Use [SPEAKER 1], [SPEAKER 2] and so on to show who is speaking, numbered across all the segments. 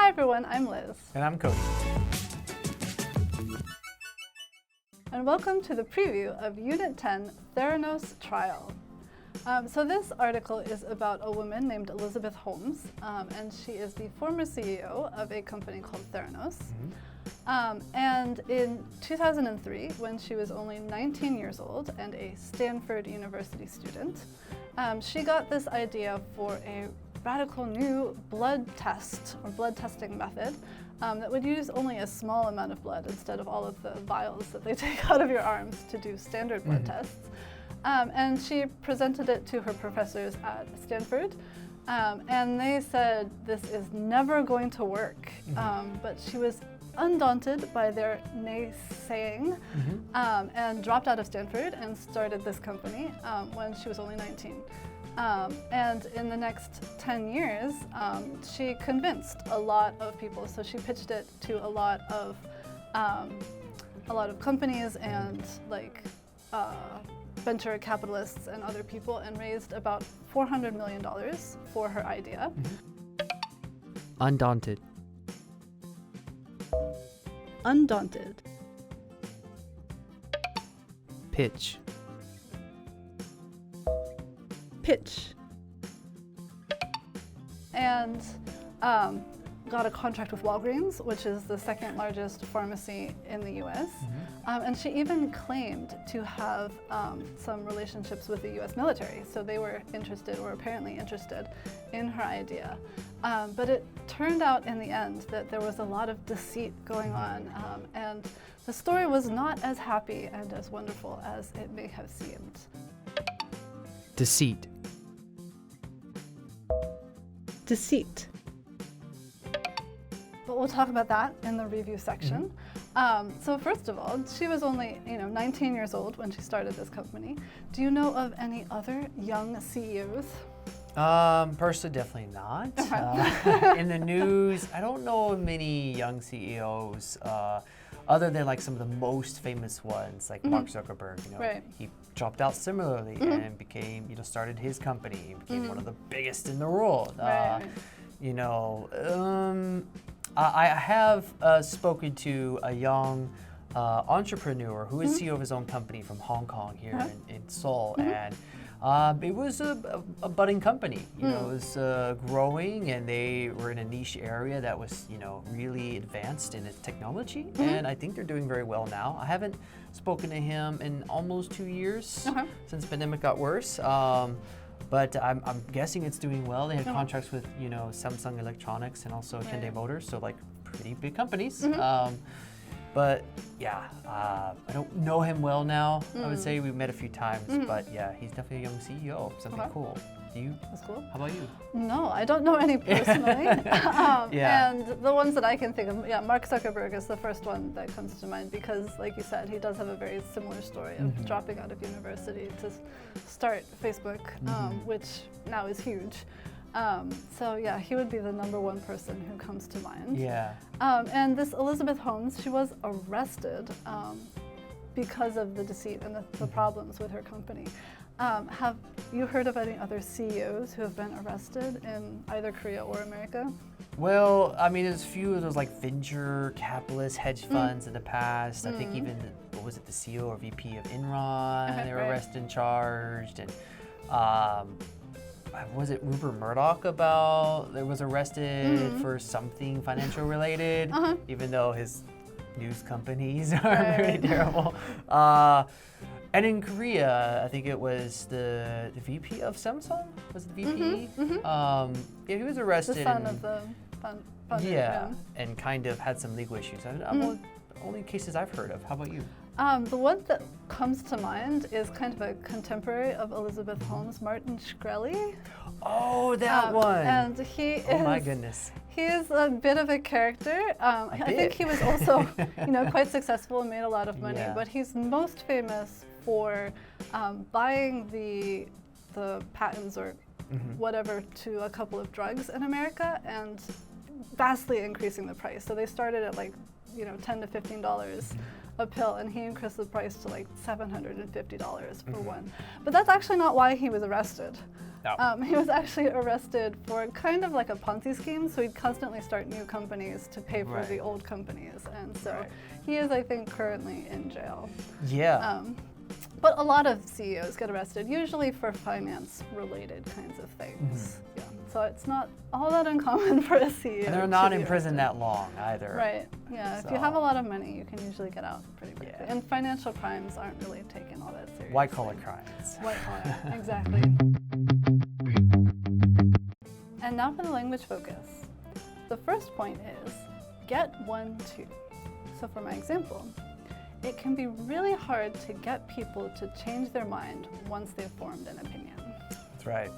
[SPEAKER 1] Hi everyone, I'm Liz.
[SPEAKER 2] And I'm Cody.
[SPEAKER 1] And welcome to the preview of Unit 10, Theranos Trial. So this article is about a woman named Elizabeth Holmes, and she is the former CEO of a company called Theranos. And in 2003, when she was only 19 years old and a Stanford University student, she got this idea for a radical new blood test or blood testing method that would use only a small amount of blood instead of all of the vials that they take out of your arms to do standard blood tests. And she presented it to her professors at Stanford, and they said, this is never going to work. But she was undaunted by their naysaying and dropped out of Stanford and started this company when she was only 19. And in the next 10 years, she convinced a lot of people. So she pitched it to a lot of companies and venture capitalists and other people, and raised about $400 million for her idea.
[SPEAKER 2] Undaunted.
[SPEAKER 1] Undaunted.
[SPEAKER 2] Pitch.
[SPEAKER 1] Pitch. And got a contract with Walgreens, which is the second largest pharmacy in the US. And she even claimed to have some relationships with the US military. So they were interested, or apparently interested, in her idea. But it turned out in the end that there was a lot of deceit going on. And the story was not as happy and as wonderful as it may have seemed.
[SPEAKER 2] Deceit.
[SPEAKER 1] Deceit. But we'll talk about that in the review section. So first of all, she was only 19 years old when she started this company. Do you know of any other young CEOs?
[SPEAKER 2] Personally, definitely not. In the news, I don't know many young CEOs other than like some of the most famous ones, like Mark Zuckerberg.
[SPEAKER 1] Right.
[SPEAKER 2] He dropped out similarly and became, started his company, became one of the biggest in the world.
[SPEAKER 1] Right.
[SPEAKER 2] I have spoken to a young entrepreneur who is CEO of his own company from Hong Kong here in Seoul, and it was a budding company. It was growing, and they were in a niche area that was really advanced in its technology, and I think they're doing very well now. I haven't spoken to him in almost 2 years since the pandemic got worse. But I'm guessing it's doing well. They had contracts with Samsung Electronics and also Hyundai Motors, so like pretty big companies. But yeah, I don't know him well now. I would say we've met a few times, but yeah, he's definitely a young CEO. Something cool. Do you?
[SPEAKER 1] That's cool.
[SPEAKER 2] How about you?
[SPEAKER 1] No, I don't know any personally. And the ones that I can think of, Mark Zuckerberg is the first one that comes to mind because, like you said, he does have a very similar story of dropping out of university to start Facebook, which now is huge. So yeah, he would be the number one person who comes to mind.
[SPEAKER 2] Yeah.
[SPEAKER 1] And this Elizabeth Holmes, she was arrested because of the deceit and the problems with her company. Have you heard of any other CEOs who have been arrested in either Korea or America?
[SPEAKER 2] Well, I mean, there's a few of those like venture capitalists, hedge funds in the past. I think even, the CEO or VP of Enron, they were arrested and charged. And was it Rupert Murdoch was arrested for something financial related, even though his news companies are pretty terrible. And in Korea, I think it was the VP of Samsung. Was it VP? Yeah, he was arrested.
[SPEAKER 1] The son of the founder.
[SPEAKER 2] And kind of had some legal issues. Only cases I've heard of. How about you?
[SPEAKER 1] The one that comes to mind is kind of a contemporary of Elizabeth Holmes, Martin Shkreli.
[SPEAKER 2] Oh, that one.
[SPEAKER 1] And he is.
[SPEAKER 2] Oh my goodness.
[SPEAKER 1] He is a bit of a character. I think he was also, quite successful and made a lot of money.
[SPEAKER 2] Yeah.
[SPEAKER 1] But he's most famous for buying the patents or whatever to a couple of drugs in America and vastly increasing the price. So they started at $10 to $15 a pill, and he increased the price to like $750 for one. But that's actually not why he was arrested.
[SPEAKER 2] No.
[SPEAKER 1] He was actually arrested for kind of like a Ponzi scheme, so he'd constantly start new companies to pay for the old companies, and so he is, I think, currently in jail.
[SPEAKER 2] Yeah.
[SPEAKER 1] But a lot of CEOs get arrested, usually for finance-related kinds of things. Yeah. So it's not all that uncommon for a CEO.
[SPEAKER 2] And they're not in prison that long either.
[SPEAKER 1] Right. Yeah.
[SPEAKER 2] So.
[SPEAKER 1] If you have a lot of money, you can usually get out pretty quickly. Yeah. And financial crimes aren't really taken all that seriously.
[SPEAKER 2] White-collar crimes.
[SPEAKER 1] White-collar, exactly. And now for the language focus. The first point is, get one, two. So for my example, it can be really hard to get people to change their mind once they've formed an opinion.
[SPEAKER 2] That's right.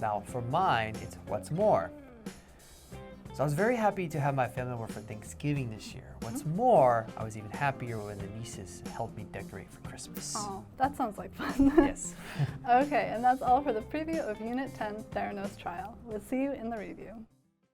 [SPEAKER 2] Now for mine, it's what's more. So I was very happy to have my family over for Thanksgiving this year. What's more, I was even happier when the nieces helped me decorate for Christmas.
[SPEAKER 1] Oh, that sounds like fun.
[SPEAKER 2] Yes.
[SPEAKER 1] Okay, and that's all for the preview of Unit 10 Theranos trial. We'll see you in the review.